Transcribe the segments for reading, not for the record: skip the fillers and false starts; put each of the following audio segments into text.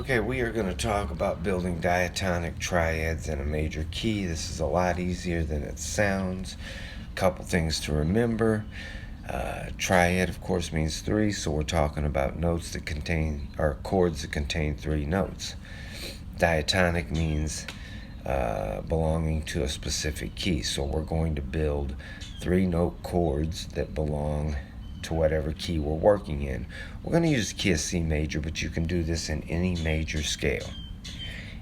Okay, we are going to talk about building diatonic triads in a major key. This is a lot easier than it sounds. Couple things to remember. Triad, of course, means three, so we're talking about notes that contain, or chords that contain three notes. Diatonic means belonging to a specific key, so we're going to build three-note chords that belong to whatever key we're working in. We're going to use the key of C major, but you can do this in any major scale.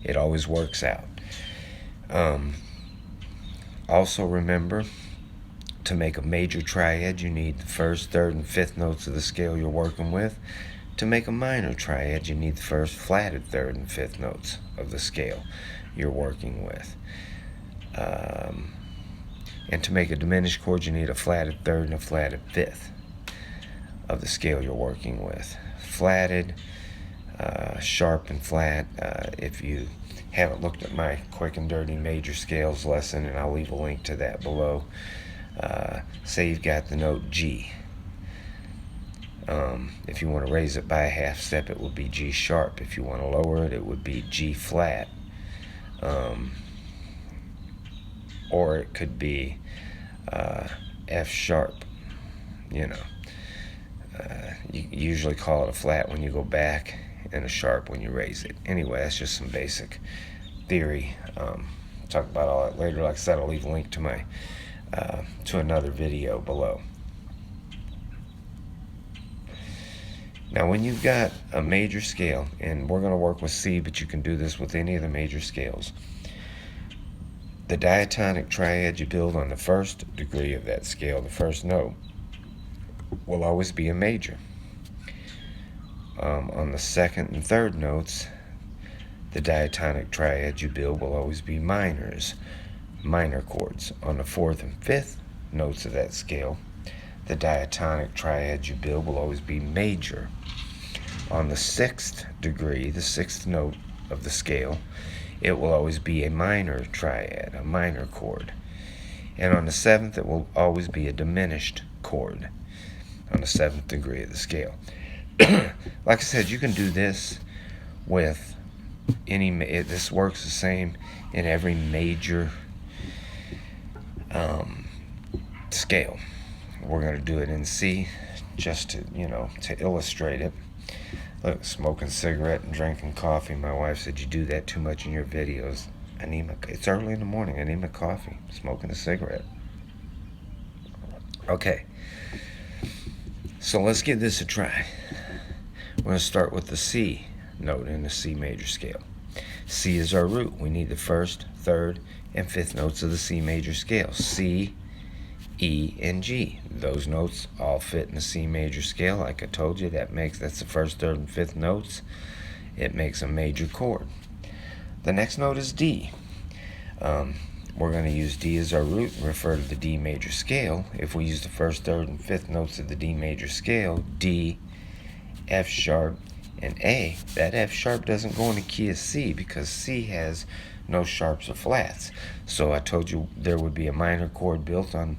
It always works out. Also remember, to make a major triad, you need the first, third, and fifth notes of the scale you're working with. To make a minor triad, you need the first, flatted, third, and fifth notes of the scale you're working with. And to make a diminished chord, you need a flatted third and a flatted fifth of the scale you're working with. Flatted, sharp, and flat. If you haven't looked at my quick and dirty major scales lesson, and I'll leave a link to that below. Say you've got the note G. If you want to raise it by a half step, it would be G sharp. If you want to lower it, it would be G flat. Or it could be F sharp. You usually call it a flat when you go back and a sharp when you raise it. Anyway, that's just some basic theory. Talk about all that later. Like I said, I'll leave a link to my to another video below. Now, when you've got a major scale, and we're going to work with C, but you can do this with any of the major scales, the diatonic triad you build on the first degree of that scale, the first note, will always be a major. On the second and third notes, the diatonic triad you build will always be minors, minor chords. On the fourth and fifth notes of that scale, the diatonic triad you build will always be major. On the sixth degree, the sixth note of the scale, it will always be a minor triad, a minor chord. And on the seventh, it will always be a diminished chord on the seventh degree of the scale. Like I said, you can do this with any, this works the same in every major scale. We're going to do it in C just to, to illustrate it. Look, smoking a cigarette and drinking coffee. My wife said, you do that too much in your videos. It's early in the morning. I need my coffee. Smoking a cigarette. Okay. So let's give this a try. We're going to start with the C note in the C major scale. C is our root. We need the first, third, and fifth notes of the C major scale. C, E, and G. Those notes all fit in the C major scale. Like I told you, that's the first, third, and fifth notes. It makes a major chord. The next note is D. We're going to use D as our root and refer to the D major scale. If we use the first, third, and fifth notes of the D major scale, D, F sharp, and A, that F sharp doesn't go in the key of C because C has no sharps or flats. So I told you there would be a minor chord built on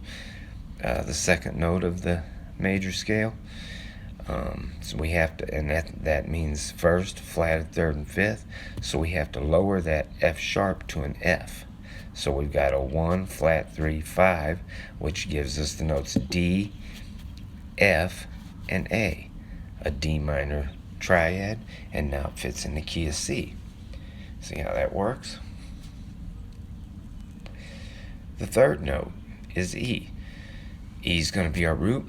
the second note of the major scale. So we have to, and that means first, flatted, third, and fifth. So we have to lower that F sharp to an F. So we've got a 1, flat, 3, 5, which gives us the notes D, F, and A. A D minor triad, and now it fits in the key of C. See how that works? The third note is E. E is going to be our root.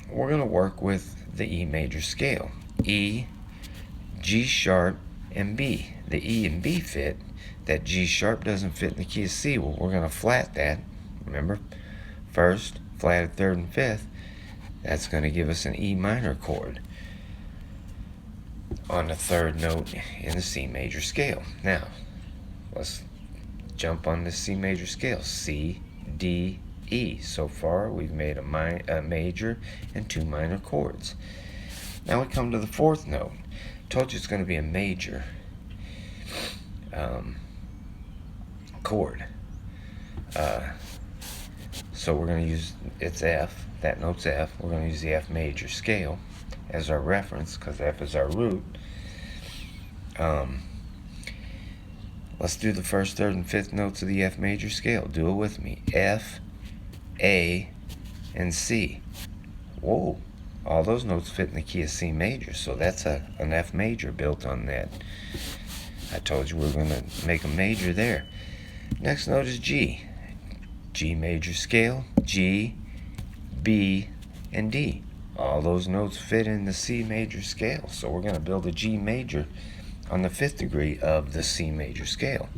We're going to work with the E major scale. E, G sharp, and B. The E and B fit. That G sharp doesn't fit in the key of C. Well, we're going to flat that. Remember? First, flatted, third, and fifth. That's going to give us an E minor chord on the third note in the C major scale. Now, let's jump on the C major scale. C, D, E. So far, we've made a major and two minor chords. Now we come to the fourth note. Told you it's going to be a major chord. So we're going to use, it's F. That note's F. We're going to use the F major scale as our reference because F is our root. Let's do the first, third, and fifth notes of the F major scale. Do it with me. F, A, and C. Whoa, all those notes fit in the key of C major, so that's an F major built on that. I told you we were going to make a major there. Next note is G. G major scale, G, B, and D. All those notes fit in the C major scale, so we're going to build a G major on the 5th degree of the C major scale.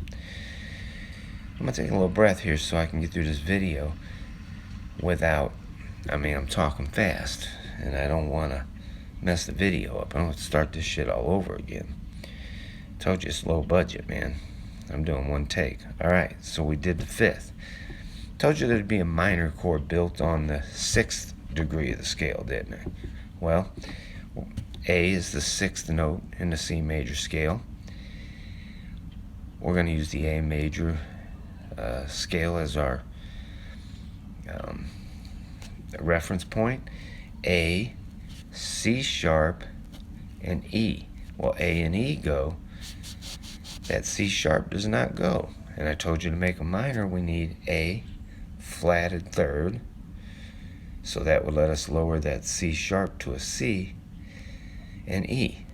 I'm going to take a little breath here so I can get through this video without, I'm talking fast, and I don't want to mess the video up. I don't want to start this shit all over again. Told you it's low budget, man. I'm doing one take. Alright, so we did the 5th. Told you there'd be a minor chord built on the 6th degree of the scale, didn't I? Well, A is the 6th note in the C major scale. We're going to use the A major scale as our reference point. A, C sharp, and E. Well, A and E go. That C sharp does not go. And I told you to make a minor, we need A flatted 3rd. So that would let us lower that C sharp to a C and E.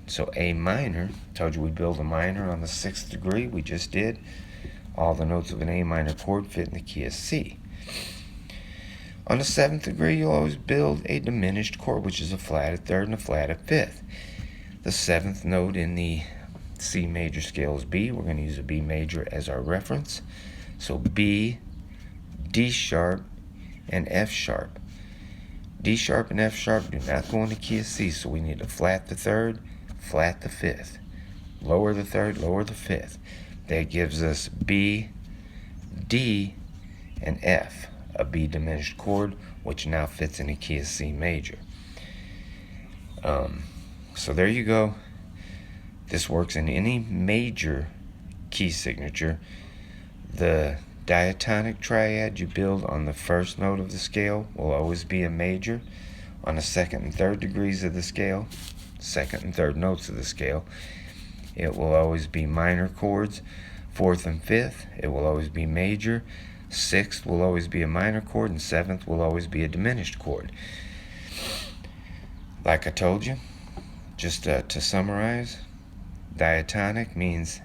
So A minor, told you we'd build a minor on the 6th degree. We just did. All the notes of an A minor chord fit in the key of C. On the 7th degree, you'll always build a diminished chord, which is a flatted 3rd and a flatted 5th. The 7th note in the C major scale is B. We're going to use a B major as our reference. So B, D sharp, and F sharp. D sharp and F sharp do not go in the key of C, so we need to flat the 3rd, flat the 5th. Lower the 3rd, lower the 5th. That gives us B, D, and F, a B diminished chord, which now fits in the key of C major. So there you go. This works in any major key signature. The diatonic triad you build on the 1st note of the scale will always be a major. On the 2nd and 3rd degrees of the scale, 2nd and 3rd notes of the scale, it will always be minor chords. 4th and 5th, it will always be major. 6th will always be a minor chord, and 7th will always be a diminished chord. Like I told you, just to summarize, diatonic means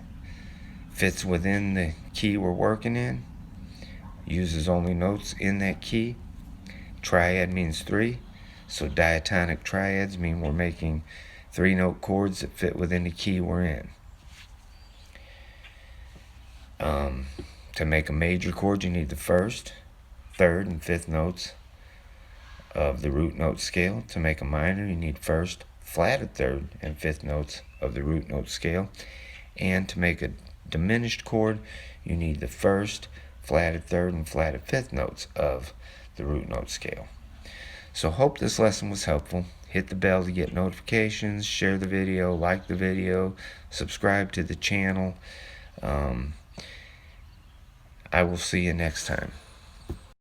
fits within the key we're working in, uses only notes in that key. Triad means 3, so diatonic triads mean we're making 3-note chords that fit within the key we're in. To make a major chord, you need the 1st, 3rd, and 5th notes of the root note scale. To make a minor, you need 1st, flatted 3rd, and 5th notes of the root note scale. And to make a diminished chord, you need the 1st, flatted 3rd, and flatted 5th notes of the root note scale. So hope this lesson was helpful. Hit the bell to get notifications, share the video, like the video, subscribe to the channel. I will see you next time.